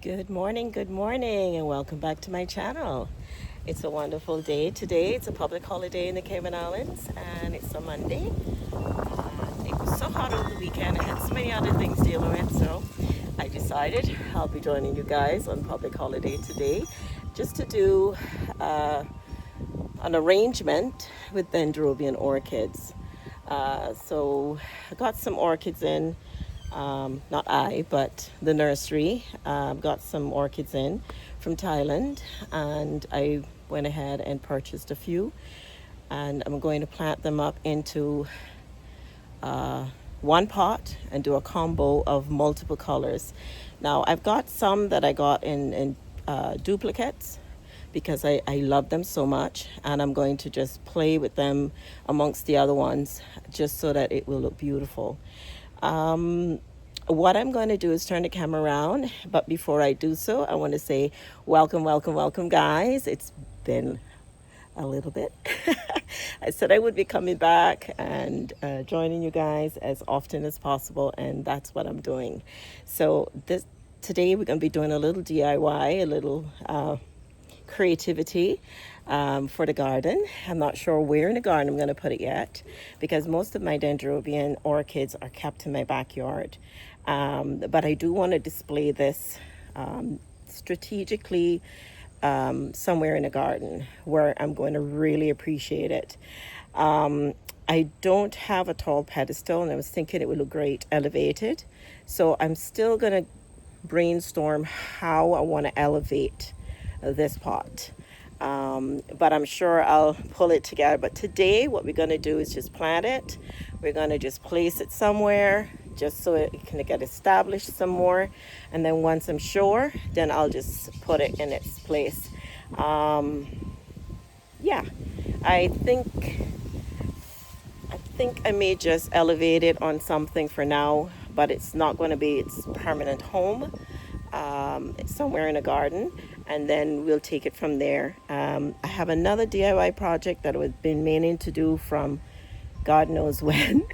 Good morning, and welcome back to my channel. It's a wonderful day today. It's a public holiday in the Cayman Islands, and it's a Monday. It was so hot over the weekend. I had so many other things dealing with, so I decided I'll be joining you guys on public holiday today just to do an arrangement with dendrobian orchids. So I got some orchids in. Not I, but the nursery got some orchids in from Thailand, and I went ahead and purchased a few, and I'm going to plant them up into one pot and do a combo of multiple colors. Now I've got some that I got in duplicates because I love them so much, and I'm going to just play with them amongst the other ones just so that it will look beautiful. What I'm going to do is turn the camera around, but before I do so, I want to say welcome, guys. It's been a little bit. I said I would be coming back and joining you guys as often as possible, and that's what I'm doing. So today we're going to be doing a little DIY, a little creativity for the garden. I'm not sure where in the garden I'm going to put it yet, because most of my dendrobian orchids are kept in my backyard. But I do want to display this strategically somewhere in the garden where I'm going to really appreciate it. I don't have a tall pedestal, and I was thinking it would look great elevated. So I'm still going to brainstorm how I want to elevate this pot. But I'm sure I'll pull it together. But today what we're going to do is just plant it. We're going to just place it somewhere just so it can get established some more, and then once I'm sure, then I'll just put it in its place. Yeah, I think I may just elevate it on something for now, but it's not going to be its permanent home. It's somewhere in a garden, and then we'll take it from there. I have another DIY project that I've been meaning to do from God knows when.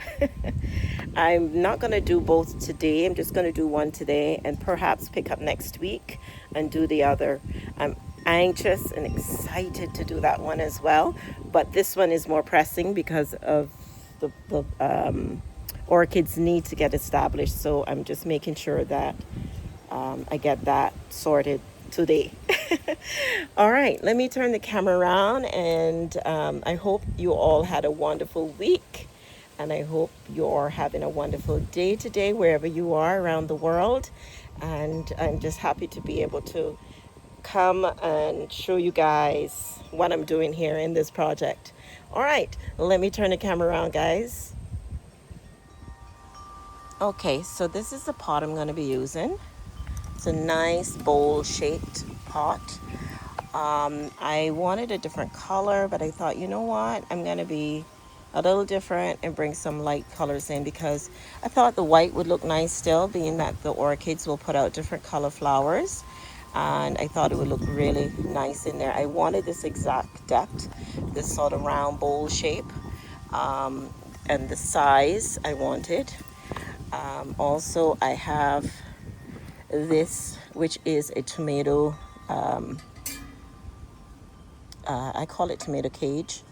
I'm not going to do both today. I'm just going to do one today and perhaps pick up next week and do the other. I'm anxious and excited to do that one as well, but this one is more pressing because of the orchids need to get established, so I'm just making sure that I get that sorted today. All right, let me turn the camera around, and I hope you all had a wonderful week, and I hope you're having a wonderful day today wherever you are around the world. And I'm just happy to be able to come and show you guys what I'm doing here in this project. All right, let me turn the camera around, guys. Okay, so this is the pot I'm going to be using. It's a nice bowl shaped pot. I wanted a different color, but I thought, you know what, I'm going to be a little different and bring some light colors in, because I thought the white would look nice still, being that the orchids will put out different color flowers, and I thought it would look really nice in there. I wanted this exact depth, this sort of round bowl shape, and the size I wanted. Also, I have this, which is a tomato, I call it tomato cage,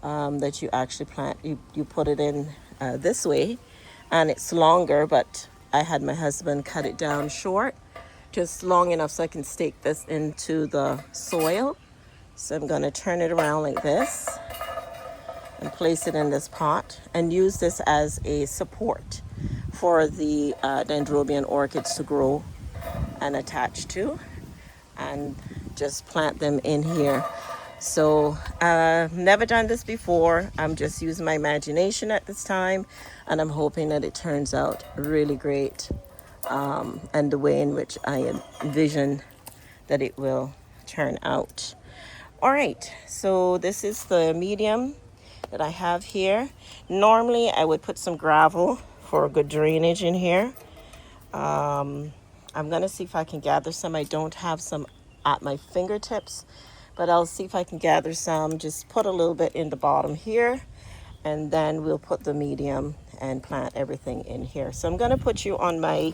that you actually plant. You put it in this way, and it's longer, but I had my husband cut it down short, just long enough so I can stake this into the soil. So I'm going to turn it around like this and place it in this pot and use this as a support for the dendrobian orchids to grow and attach to, and just plant them in here. So never done this before. I'm just using my imagination at this time, and I'm hoping that it turns out really great, and the way in which I envision that it will turn out. All right, so this is the medium that I have here. Normally I would put some gravel for good drainage in here. I'm gonna see if I can gather some. I don't have some at my fingertips, but I'll see if I can gather some. Just put a little bit in the bottom here, and then we'll put the medium and plant everything in here. So I'm gonna put you on my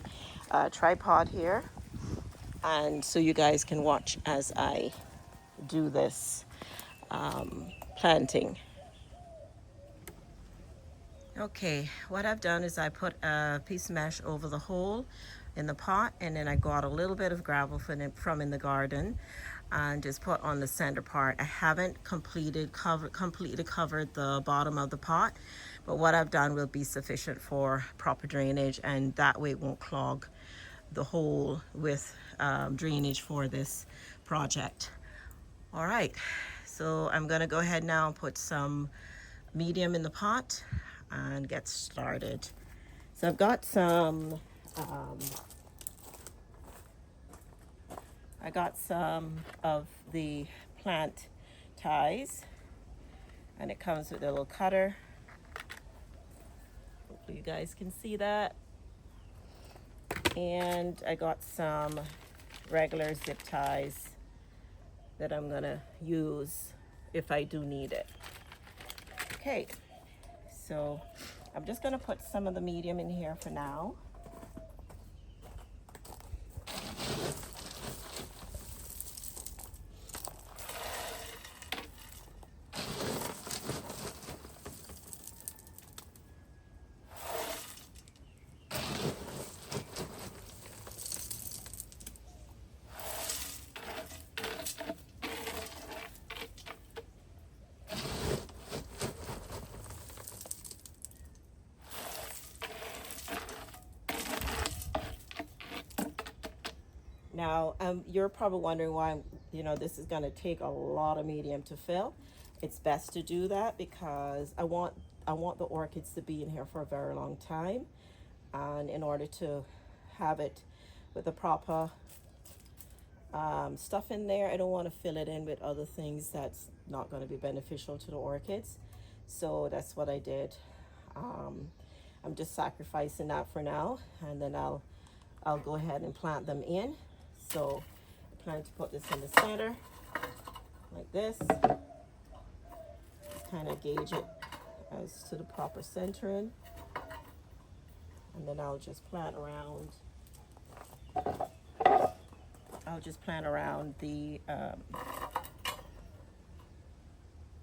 tripod here, and so you guys can watch as I do this planting. Okay, what I've done is I put a piece of mesh over the hole in the pot, and then I got a little bit of gravel from in the garden and just put on the center part. I haven't completely covered the bottom of the pot, but what I've done will be sufficient for proper drainage, and that way it won't clog the hole with drainage for this project. All right, so I'm gonna go ahead now and put some medium in the pot and get started. So I've got some of the plant ties, and it comes with a little cutter. Hopefully you guys can see that. And I got some regular zip ties that I'm gonna use if I do need it. Okay, so I'm just gonna put some of the medium in here for now. Now, you're probably wondering why, this is going to take a lot of medium to fill. It's best to do that because I want the orchids to be in here for a very long time. And in order to have it with the proper stuff in there, I don't want to fill it in with other things that's not going to be beneficial to the orchids. So that's what I did. I'm just sacrificing that for now, and then I'll go ahead and plant them in. So I plan to put this in the center like this. Just kind of gauge it as to the proper centering. And then I'll just plant around. The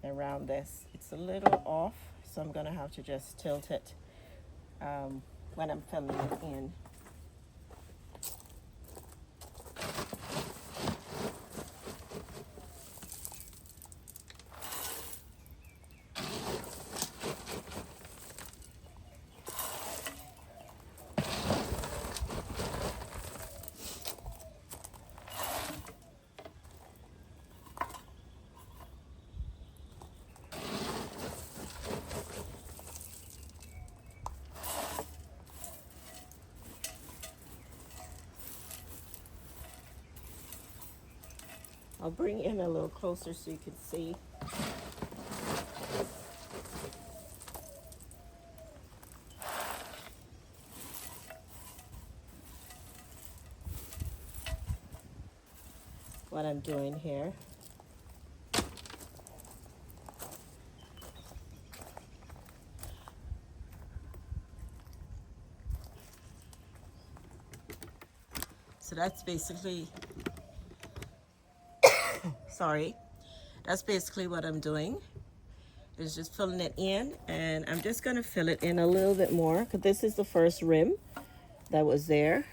around this. It's a little off, so I'm gonna have to just tilt it when I'm filling it in. I'll bring it in a little closer so you can see. What I'm doing here. So that's basically that's basically what I'm doing, is just filling it in, and I'm just going to fill it in a little bit more because this is the first rim that was there,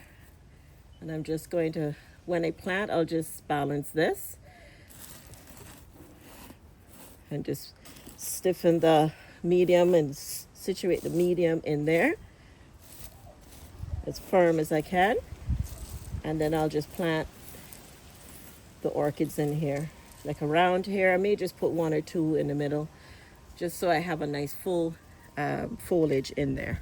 and I'm just going to, when I plant, I'll just balance this and just stiffen the medium and situate the medium in there as firm as I can, and then I'll just plant the orchids in here. Like around here, I may just put one or two in the middle, just so I have a nice full foliage in there.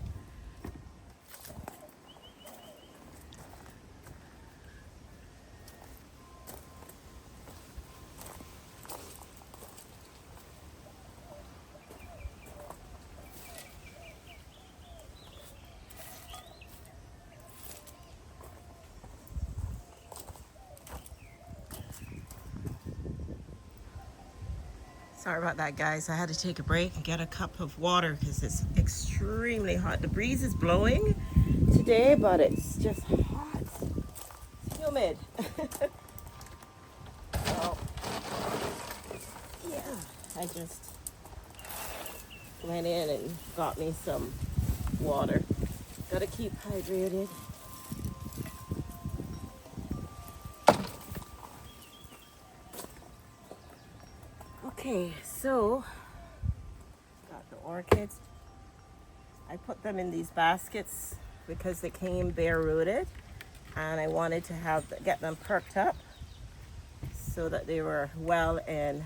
Sorry about that, guys. I had to take a break and get a cup of water because it's extremely hot. The breeze is blowing today, but it's just hot. It's humid. humid. So, yeah, I just went in and got me some water. Gotta keep hydrated. Okay, so got the orchids. I put them in these baskets because they came bare rooted, and I wanted to get them perked up so that they were well and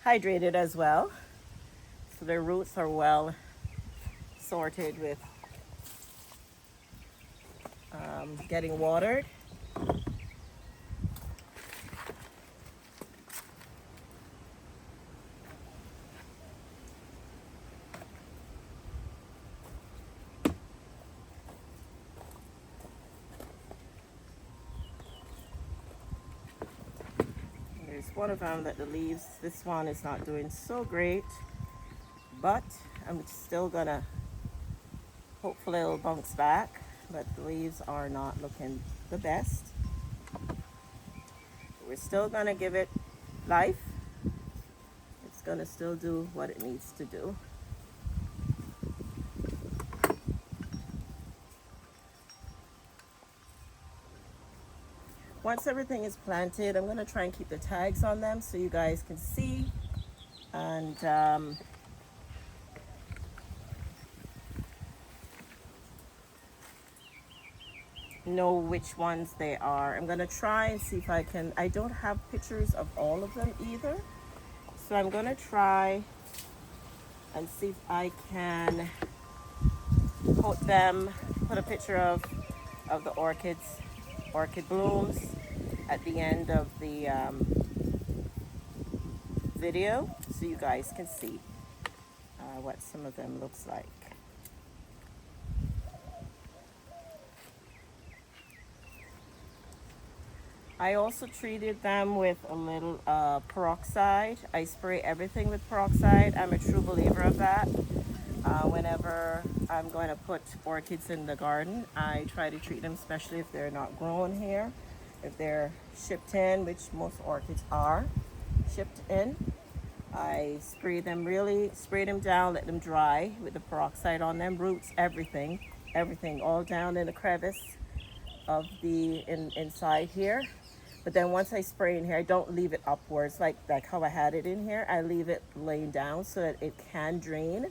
hydrated as well. So their roots are well sorted with getting watered. There's one of them that the leaves, this one is not doing so great, but I'm still gonna, hopefully it'll bounce back, but the leaves are not looking the best. We're still gonna give it life. It's gonna still do what it needs to do. Once everything is planted, I'm gonna try and keep the tags on them so you guys can see and know which ones they are. I'm gonna try and see if I can, I don't have pictures of all of them either. So I'm gonna try and see if I can put a picture of the orchid blooms at the end of the video so you guys can see what some of them looks like. I also treated them with a little peroxide. I spray everything with peroxide. I'm a true believer of that. Whenever I'm going to put orchids in the garden, I try to treat them, especially if they're not grown here. If they're shipped in, which most orchids are shipped in, I spray them down, let them dry with the peroxide on them, roots, everything all down in the crevice of the inside here. But then once I spray in here, I don't leave it upwards like how I had it in here. I leave it laying down so that it can drain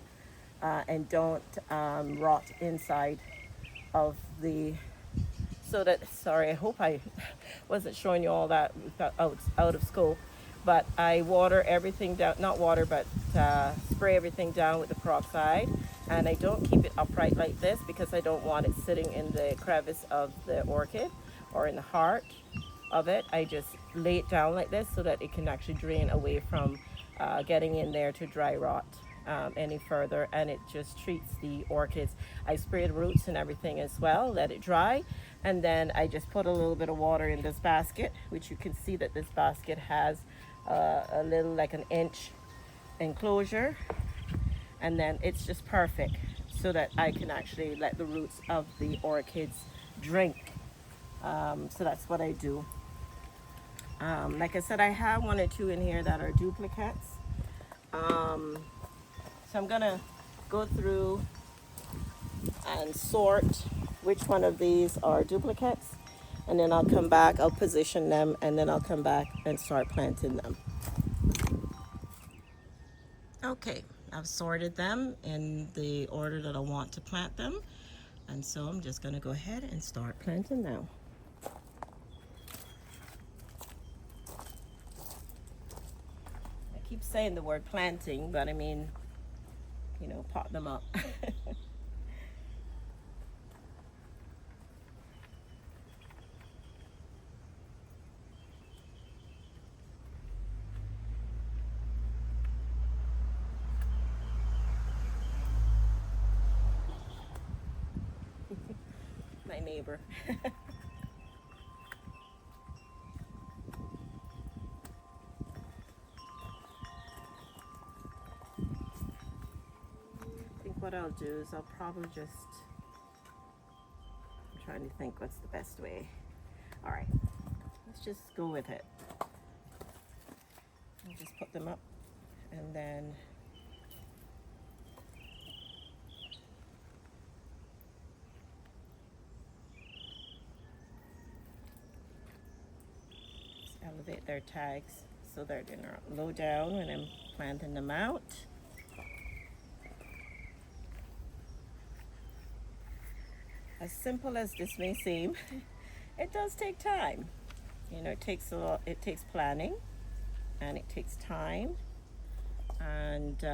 and don't rot inside of the, so that, sorry, I hope I wasn't showing you all that out of scope. But I water everything down, not water, but spray everything down with the peroxide. And I don't keep it upright like this because I don't want it sitting in the crevice of the orchid or in the heart of it. I just lay it down like this so that it can actually drain away from getting in there to dry rot any further, and it just treats the orchids. I spray the roots and everything as well, let it dry, and then I just put a little bit of water in this basket, which you can see that this basket has a little, like an inch enclosure, and then it's just perfect so that I can actually let the roots of the orchids drink. So that's what I do. Like I said, I have one or two in here that are duplicates. So I'm gonna go through and sort which one of these are duplicates, and then I'll come back, I'll position them, and then I'll come back and start planting them. Okay, I've sorted them in the order that I want to plant them, and so I'm just gonna go ahead and start planting now. I keep saying the word planting, but I mean, you know, pot them up. My neighbor. I think what I'll do is I'll probably just trying to think what's the best way. All right, let's just go with it. I'll just put them up and then just elevate their tags so they're low down when I'm planting them out. As simple as this may seem, it does take time. You know, it takes a lot. It takes planning, and it takes time, and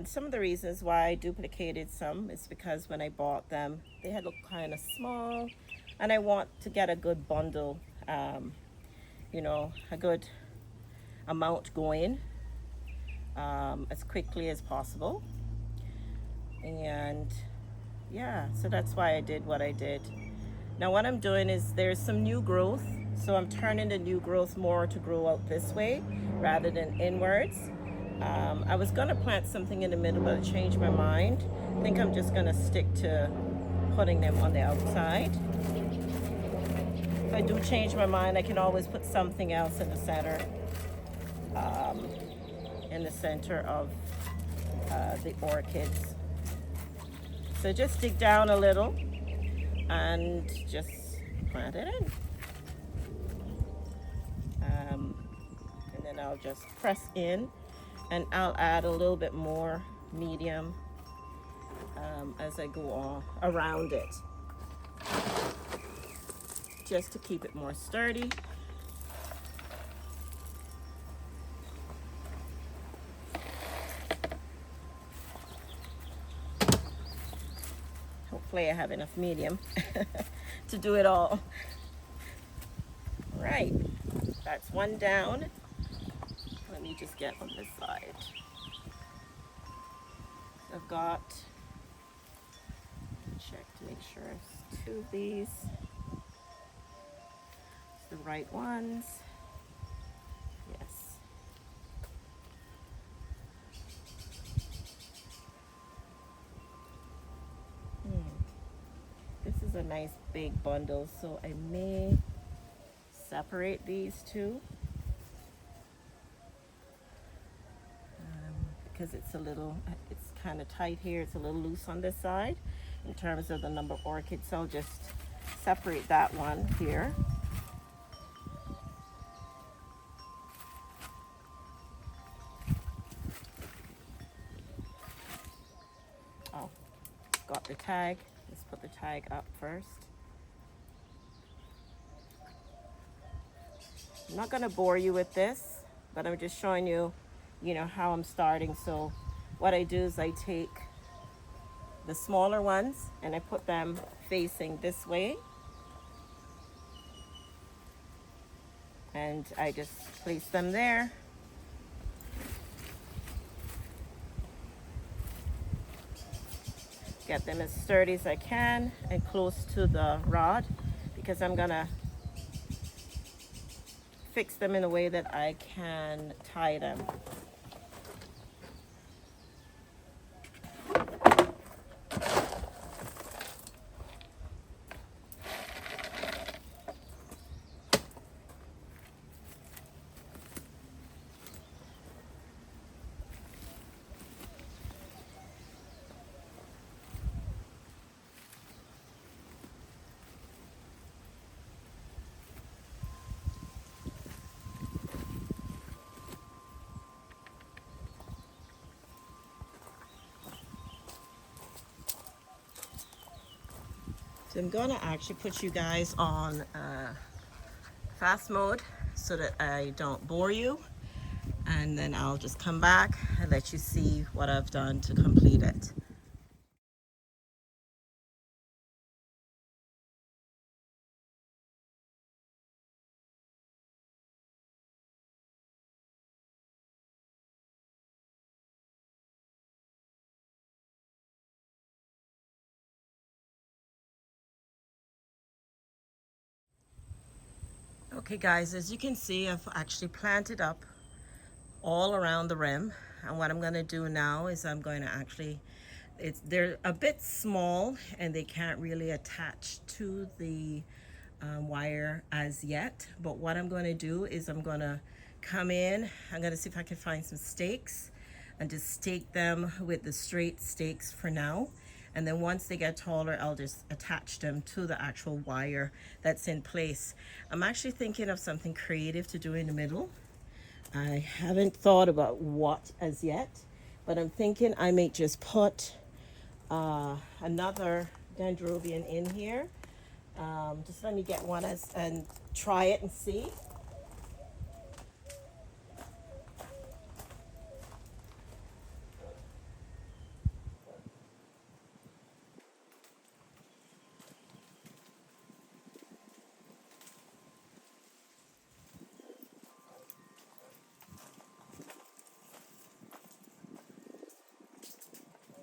some of the reasons why I duplicated some is because when I bought them, they had looked kind of small, and I want to get a good bundle, you know, a good amount going as quickly as possible. And yeah, so that's why I did what I did. Now what I'm doing is there's some new growth, so I'm turning the new growth more to grow out this way rather than inwards. I was gonna plant something in the middle, but I changed my mind. I think I'm just gonna stick to putting them on the outside. If I do change my mind, I can always put something else in the center, of the orchids. So just dig down a little and just plant it in. And then I'll just press in, and I'll add a little bit more medium as I go on around it, just to keep it more sturdy. Hopefully I have enough medium to do it all. Right, that's one down. Let me just get on this side. I've got, check to make sure it's two of these. It's the right ones. Yes. This is a nice big bundle, so I may separate these two because it's kind of tight here. It's a little loose on this side in terms of the number of orchids, so I'll just separate that one here. Oh, got the tag. Let's put the tag up first. I'm not going to bore you with this, but I'm just showing you, how I'm starting. So what I do is I take the smaller ones and I put them facing this way. And I just place them there. Get them as sturdy as I can and close to the rod, because I'm gonna fix them in a way that I can tie them. So I'm gonna actually put you guys on fast mode so that I don't bore you, and then I'll just come back and let you see what I've done to complete it. Okay guys, as you can see, I've actually planted up all around the rim, and what I'm going to do now is I'm going to actually they're a bit small and they can't really attach to the wire as yet. But what I'm going to do is I'm going to come in. I'm going to see if I can find some stakes and just stake them with the straight stakes for now. And then once they get taller, I'll just attach them to the actual wire that's in place. I'm actually thinking of something creative to do in the middle. I haven't thought about what as yet, but I'm thinking I may just put another dendrobium in here. Just let me get one and try it and see.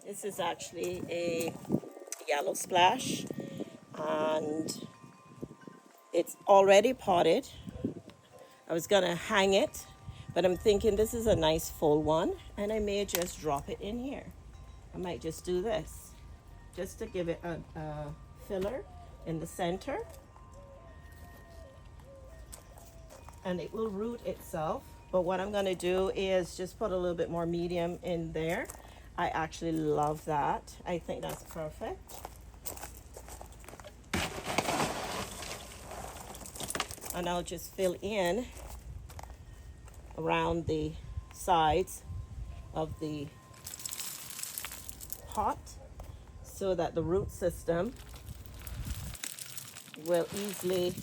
This is actually a yellow splash and it's already potted. I was gonna hang it, but I'm thinking this is a nice full one and I may just drop it in here. I might just do this just to give it a filler in the center, and it will root itself. But what I'm gonna do is just put a little bit more medium in there. I actually love that. I think that's perfect. And I'll just fill in around the sides of the pot so that the root system will easily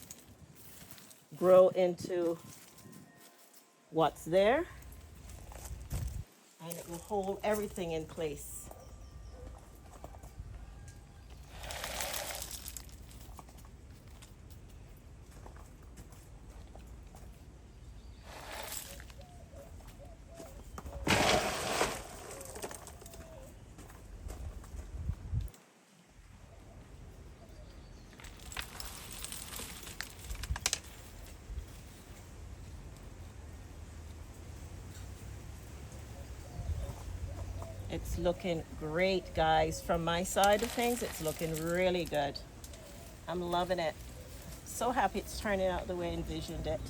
grow into what's there, and it will hold everything in place. It's looking great, guys. From my side of things, it's looking really good. I'm loving it. So happy it's turning out the way I envisioned it.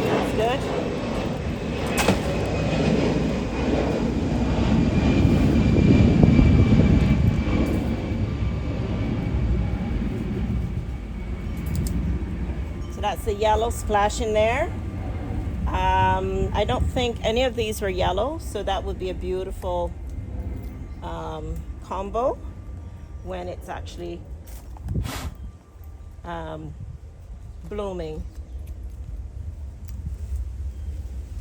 That's good. So that's the yellow splash in there. I don't think any of these were yellow, so that would be a beautiful combo when it's actually blooming.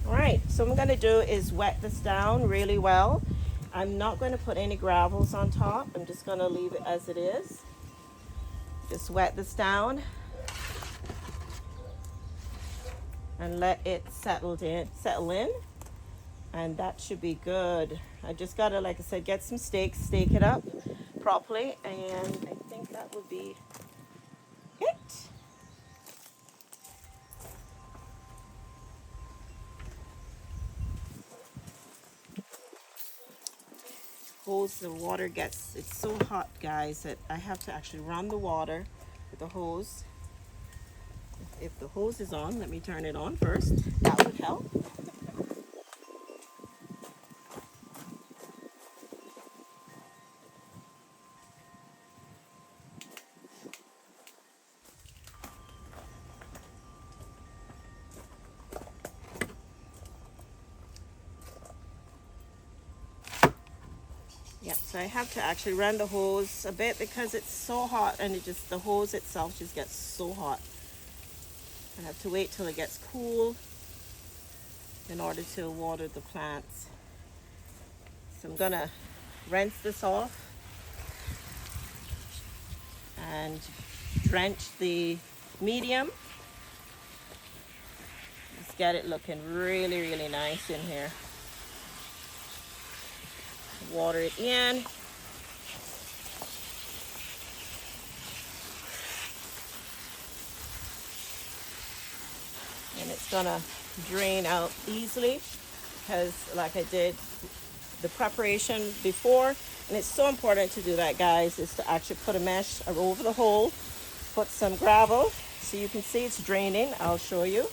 All right, so what I'm going to do is wet this down really well. I'm not going to put any gravels on top. I'm just going to leave it as it is. Just wet this down and let it settle in, and that should be good. I just gotta, like I said, get some stakes, stake it up properly, and I think that would be it. Hose, the water gets, it's so hot, guys, that I have to actually run the water with the hose. If the hose is on, let me turn it on first. That would help. Yep, so I have to actually run the hose a bit because it's so hot, and the hose itself just gets so hot. I have to wait till it gets cool in order to water the plants. So I'm gonna rinse this off and drench the medium. Let's get it looking really, really nice in here. Water it in. And it's gonna drain out easily because like I did the preparation before. And it's so important to do that, guys, is to actually put a mesh over the hole, put some gravel so you can see it's draining. I'll show you.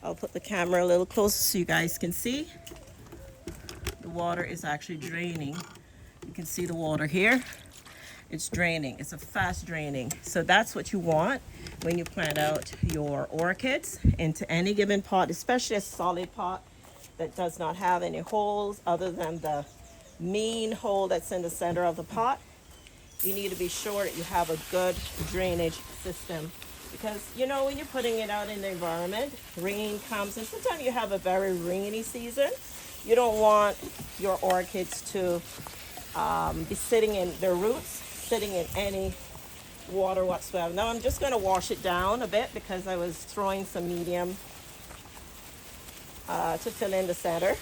I'll put the camera a little closer so you guys can see. The water is actually draining. You can see the water here. It's draining. It's a fast draining. So that's what you want when you plant out your orchids into any given pot, especially a solid pot that does not have any holes other than the main hole that's in the center of the pot. You need to be sure that you have a good drainage system, because you know when you're putting it out in the environment, rain comes, and sometimes you have a very rainy season. You don't want your orchids to be sitting in their roots, sitting in any water whatsoever. Now I'm just going to wash it down a bit because I was throwing some medium to fill in the center,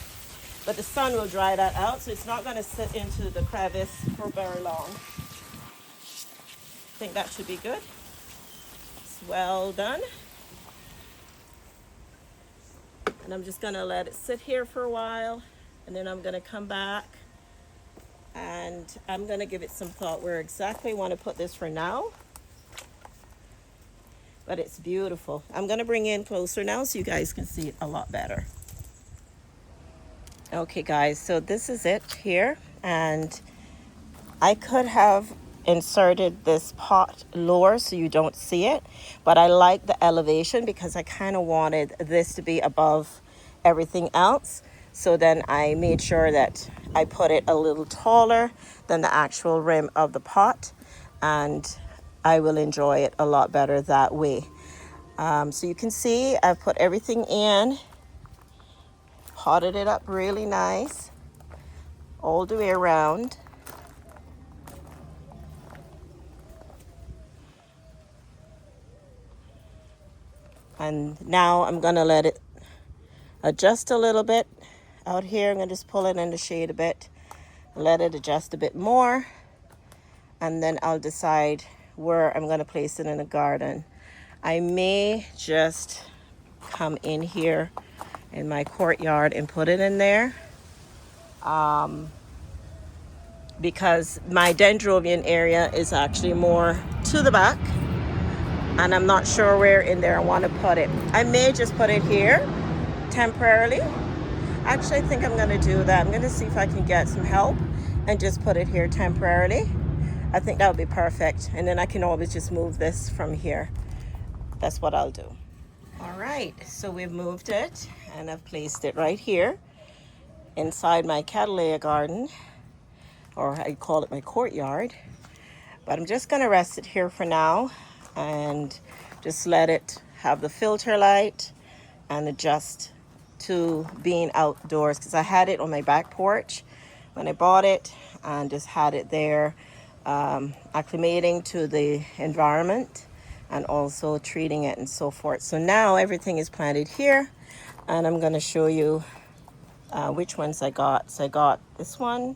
but the sun will dry that out, so it's not going to sit into the crevice for very long. I think that should be good. It's well done. And I'm just going to let it sit here for a while, and then I'm going to come back and I'm going to give it some thought where exactly I want to put this for now. But it's beautiful. I'm going to bring it in closer now so you guys can see it a lot better. Okay guys, so this is it here, and I could have inserted this pot lower so you don't see it, but I like the elevation because I kind of wanted this to be above everything else. So then I made sure that I put it a little taller than the actual rim of the pot, and I will enjoy it a lot better that way. So you can see I've put everything in, potted it up really nice all the way around. And now I'm gonna let it adjust a little bit out here. I'm gonna just pull it in the shade a bit, let it adjust a bit more, and then I'll decide where I'm gonna place it in the garden. I may just come in here in my courtyard and put it in there, because my dendrobium area is actually more to the back, and I'm not sure where in there I want to put it. I may just put it here temporarily. Actually, I think I'm going to do that. I'm going to see if I can get some help and just put it here temporarily. I think that would be perfect, and then I can always just move this from here. That's what I'll do. All right, so we've moved it and I've placed it right here inside my Cattleya garden, or I call it my courtyard. But I'm just going to rest it here for now and just let it have the filter light and adjust to being outdoors, because I had it on my back porch when I bought it and just had it there, acclimating to the environment and also treating it and so forth. So now everything is planted here, and I'm going to show you which ones I got. So I got this one.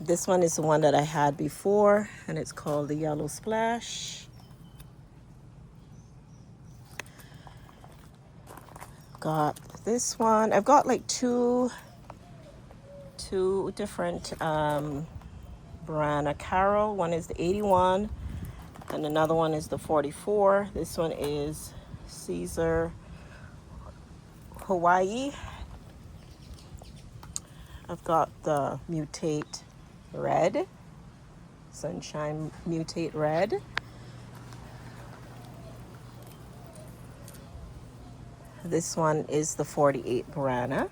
This one is the one that I had before, and it's called the Yellow Splash. Got this one. I've got like two different brand of Carol. One is the 81 and another one is the 44. This one is Caesar Hawaii. I've got the Mutate Red, Sunshine Mutate Red. This one is the 48 Brana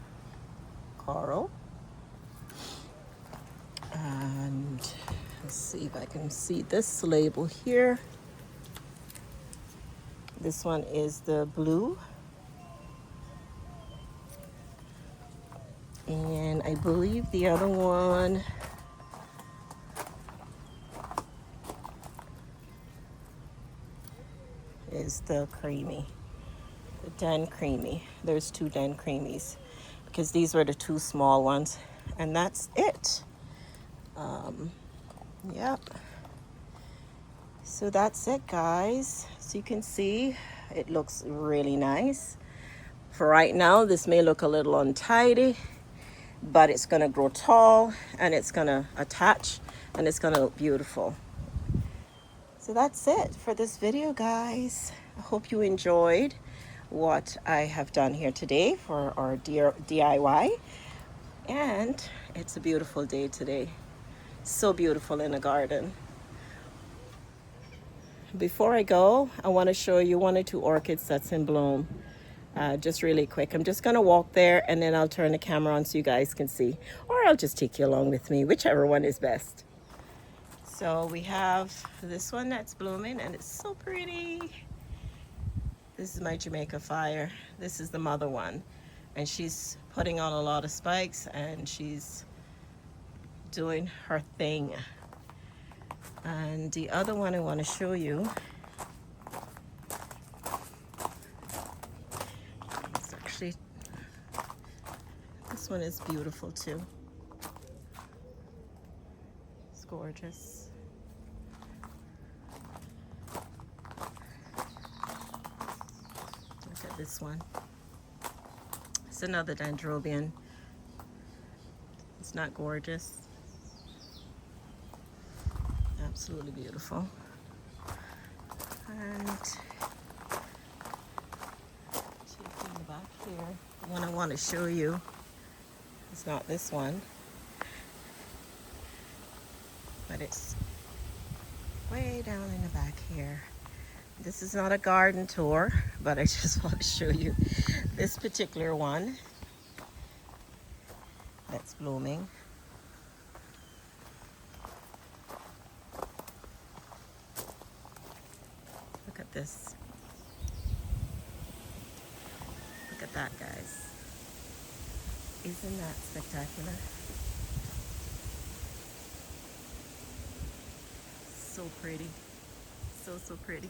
Coral. And let's see if I can see this label here. This one is the blue. And I believe the other one is the creamy, the Den Creamy. There's two Den Creamies because these were the two small ones, and that's it. Yep. So that's it, guys. So you can see it looks really nice. For right now, this may look a little untidy, but it's gonna grow tall and it's gonna attach and it's gonna look beautiful. So that's it for this video, guys. I hope you enjoyed what I have done here today for our DIY. And it's a beautiful day today. So beautiful in the garden. Before I go, I want to show you one or two orchids that's in bloom. Just really quick. I'm just going to walk there and then I'll turn the camera on so you guys can see. Or I'll just take you along with me, whichever one is best. So we have this one that's blooming and it's so pretty. This is my Jamaica Fire. This is the mother one. And she's putting on a lot of spikes and she's doing her thing. And the other one I want to show you, it's actually, this one is beautiful too. It's gorgeous. Look at this one. It's another dendrobium. It's not gorgeous. Absolutely beautiful. And taking back here, the one I want to show you is not this one, but it's way down in the back here. This is not a garden tour, but I just want to show you this particular one that's blooming. Look at this. Look at that, guys. Isn't that spectacular? So pretty. So, so pretty.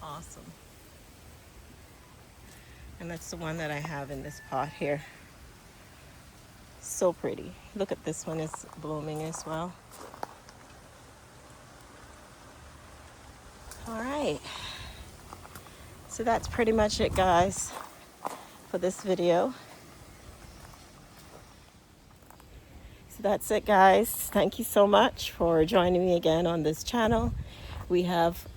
Awesome. And that's the one that I have in this pot here. So pretty. Look at this one, is blooming as well. All right. So that's pretty much it, guys, for this video. So that's it, guys. Thank you so much for joining me again on this channel. We have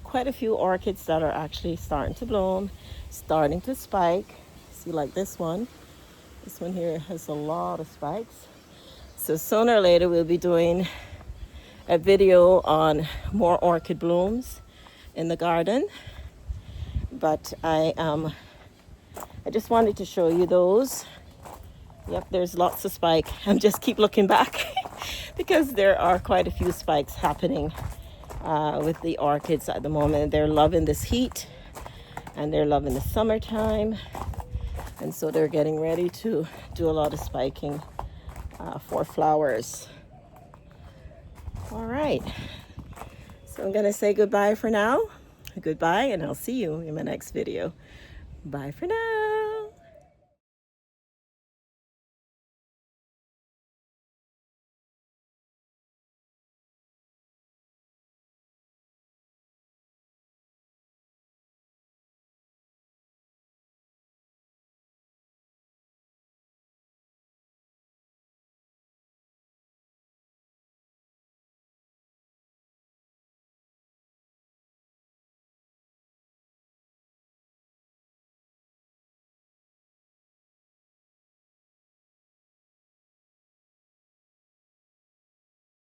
quite a few orchids that are actually starting to bloom, starting to spike. See, like this one. This one here has a lot of spikes. So sooner or later we'll be doing a video on more orchid blooms in the garden. But I just wanted to show you those. Yep, there's lots of spike. I'm just keep looking back because there are quite a few spikes happening with the orchids at the moment. They're loving this heat and they're loving the summertime. And so they're getting ready to do a lot of spiking for flowers. All right. So I'm going to say goodbye for now. Goodbye, and I'll see you in my next video. Bye for now.